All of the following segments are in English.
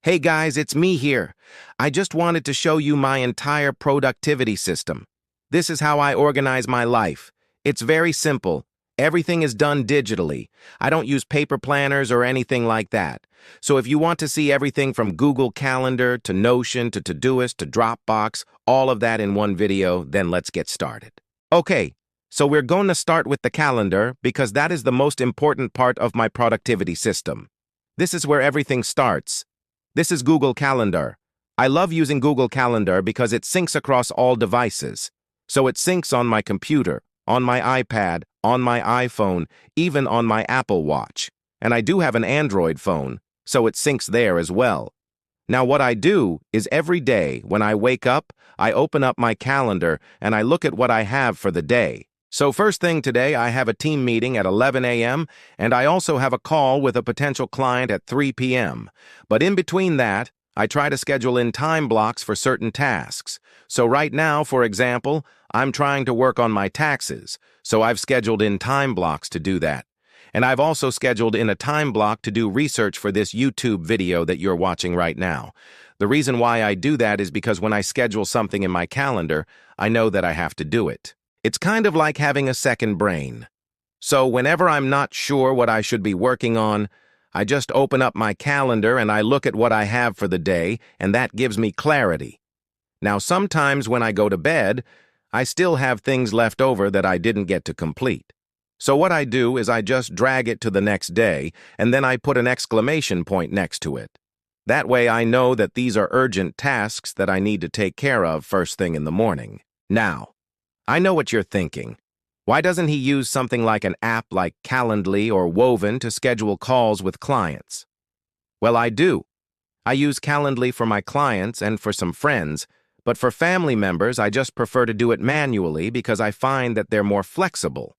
Hey guys, it's me here. I just wanted to show you my entire productivity system. This is how I organize my life. It's very simple. Everything is done digitally. I don't use paper planners or anything like that. So if you want to see everything from Google Calendar to Notion to Todoist to Dropbox, all of that in one video, then let's get started. Okay, so we're going to start with the calendar because that is the most important part of my productivity system. This is where everything starts. This is Google Calendar. I love using Google Calendar because it syncs across all devices. So it syncs on my computer, on my iPad, on my iPhone, even on my Apple Watch. And I do have an Android phone, so it syncs there as well. Now what I do is every day when I wake up, I open up my calendar and I look at what I have for the day. So first thing today, I have a team meeting at 11 a.m. and I also have a call with a potential client at 3 p.m. But in between that, I try to schedule in time blocks for certain tasks. So right now, for example, I'm trying to work on my taxes, so I've scheduled in time blocks to do that. And I've also scheduled in a time block to do research for this YouTube video that you're watching right now. The reason why I do that is because when I schedule something in my calendar, I know that I have to do it. It's kind of like having a second brain. So whenever I'm not sure what I should be working on, I just open up my calendar and I look at what I have for the day, and that gives me clarity. Now, sometimes when I go to bed, I still have things left over that I didn't get to complete. So what I do is I just drag it to the next day, and then I put an exclamation point next to it. That way I know that these are urgent tasks that I need to take care of first thing in the morning. Now, I know what you're thinking. Why doesn't he use something like an app like Calendly or Woven to schedule calls with clients? Well, I do. I use Calendly for my clients and for some friends, but for family members, I just prefer to do it manually because I find that they're more flexible.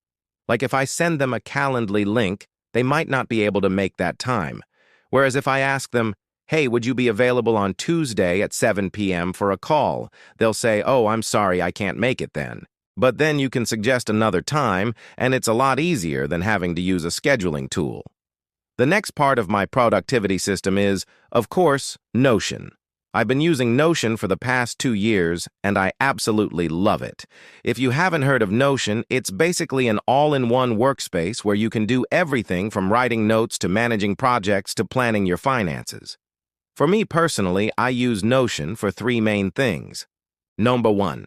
Like if I send them a Calendly link, they might not be able to make that time. Whereas if I ask them, hey, would you be available on Tuesday at 7 p.m. for a call? They'll say, oh, I'm sorry, I can't make it then. But then you can suggest another time, and it's a lot easier than having to use a scheduling tool. The next part of my productivity system is, of course, Notion. I've been using Notion for the past 2 years, and I absolutely love it. If you haven't heard of Notion, it's basically an all-in-one workspace where you can do everything from writing notes to managing projects to planning your finances. For me personally, I use Notion for 3 main things. Number 1.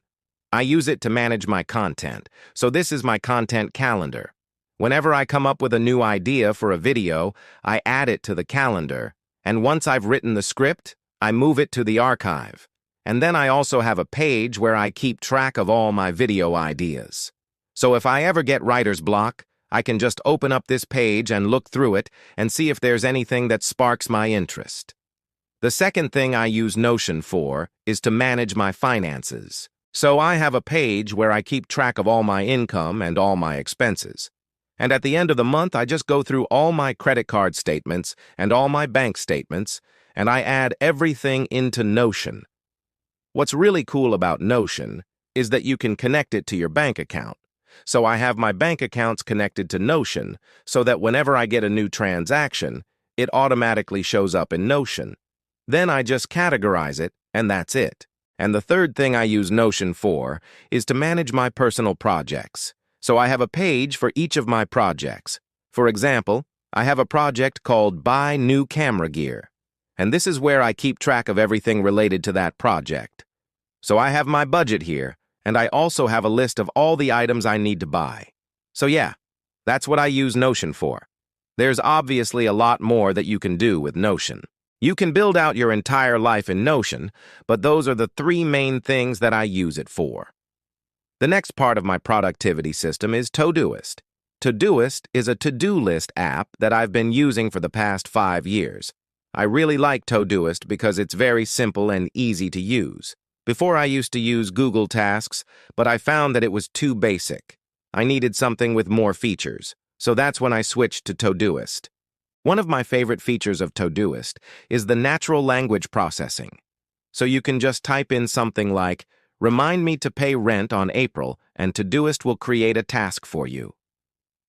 I use it to manage my content, so this is my content calendar. Whenever I come up with a new idea for a video, I add it to the calendar, and once I've written the script, I move it to the archive. And then I also have a page where I keep track of all my video ideas. So if I ever get writer's block, I can just open up this page and look through it and see if there's anything that sparks my interest. The second thing I use Notion for is to manage my finances. So I have a page where I keep track of all my income and all my expenses. And at the end of the month, I just go through all my credit card statements and all my bank statements, and I add everything into Notion. What's really cool about Notion is that you can connect it to your bank account. So I have my bank accounts connected to Notion so that whenever I get a new transaction, it automatically shows up in Notion. Then I just categorize it, and that's it. And the third thing I use Notion for is to manage my personal projects. So I have a page for each of my projects. For example, I have a project called Buy New Camera Gear. And this is where I keep track of everything related to that project. So I have my budget here, and I also have a list of all the items I need to buy. So yeah, that's what I use Notion for. There's obviously a lot more that you can do with Notion. You can build out your entire life in Notion, but those are the 3 main things that I use it for. The next part of my productivity system is Todoist. Todoist is a to-do list app that I've been using for the past 5 years. I really like Todoist because it's very simple and easy to use. Before I used to use Google Tasks, but I found that it was too basic. I needed something with more features, so that's when I switched to Todoist. One of my favorite features of Todoist is the natural language processing. So you can just type in something like, remind me to pay rent on April, and Todoist will create a task for you.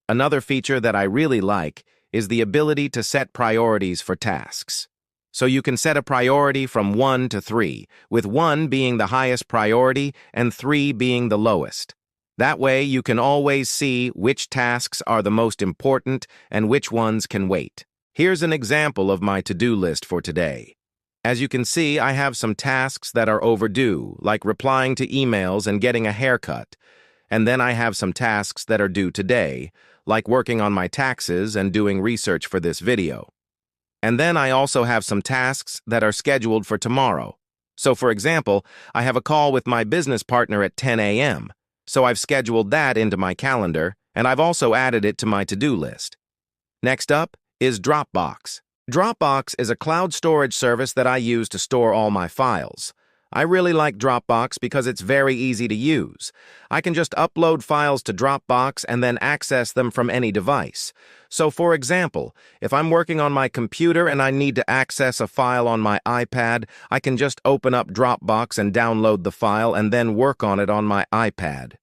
Another feature that I really like is the ability to set priorities for tasks. So you can set a priority from 1 to 3, with 1 being the highest priority and 3 being the lowest. That way, you can always see which tasks are the most important and which ones can wait. Here's an example of my to-do list for today. As you can see, I have some tasks that are overdue, like replying to emails and getting a haircut. And then I have some tasks that are due today, like working on my taxes and doing research for this video. And then I also have some tasks that are scheduled for tomorrow. So for example, I have a call with my business partner at 10 a.m., so I've scheduled that into my calendar, and I've also added it to my to-do list. Next up is Dropbox. Dropbox is a cloud storage service that I use to store all my files. I really like Dropbox because it's very easy to use. I can just upload files to Dropbox and then access them from any device. So for example, if I'm working on my computer and I need to access a file on my iPad, I can just open up Dropbox and download the file and then work on it on my iPad.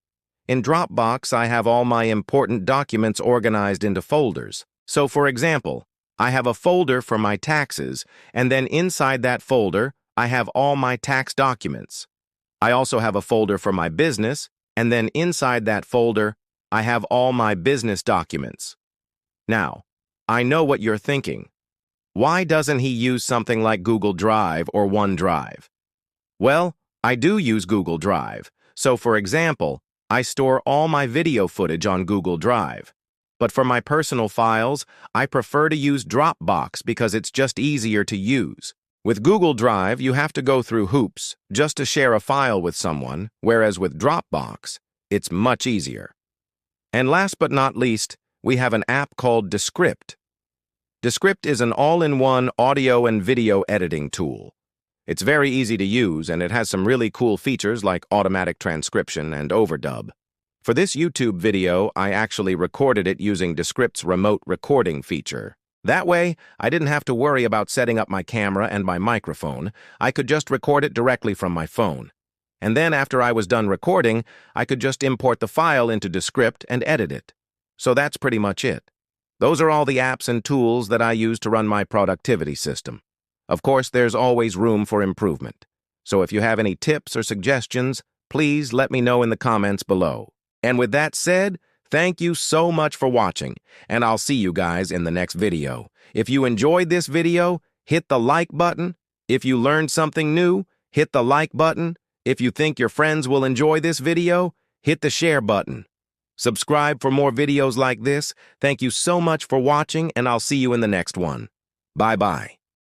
In Dropbox, I have all my important documents organized into folders. So for example, I have a folder for my taxes, and then inside that folder, I have all my tax documents. I also have a folder for my business, and then inside that folder, I have all my business documents. Now, I know what you're thinking. Why doesn't he use something like Google Drive or OneDrive? Well, I do use Google Drive. So for example, I store all my video footage on Google Drive. But for my personal files, I prefer to use Dropbox because it's just easier to use. With Google Drive, you have to go through hoops just to share a file with someone, whereas with Dropbox, it's much easier. And last but not least, we have an app called Descript. Descript is an all-in-one audio and video editing tool. It's very easy to use, and it has some really cool features like automatic transcription and overdub. For this YouTube video, I actually recorded it using Descript's remote recording feature. That way, I didn't have to worry about setting up my camera and my microphone. I could just record it directly from my phone. And then after I was done recording, I could just import the file into Descript and edit it. So that's pretty much it. Those are all the apps and tools that I use to run my productivity system. Of course, there's always room for improvement. So if you have any tips or suggestions, please let me know in the comments below. And with that said, thank you so much for watching, and I'll see you guys in the next video. If you enjoyed this video, hit the like button. If you learned something new, hit the like button. If you think your friends will enjoy this video, hit the share button. Subscribe for more videos like this. Thank you so much for watching, and I'll see you in the next one. Bye-bye.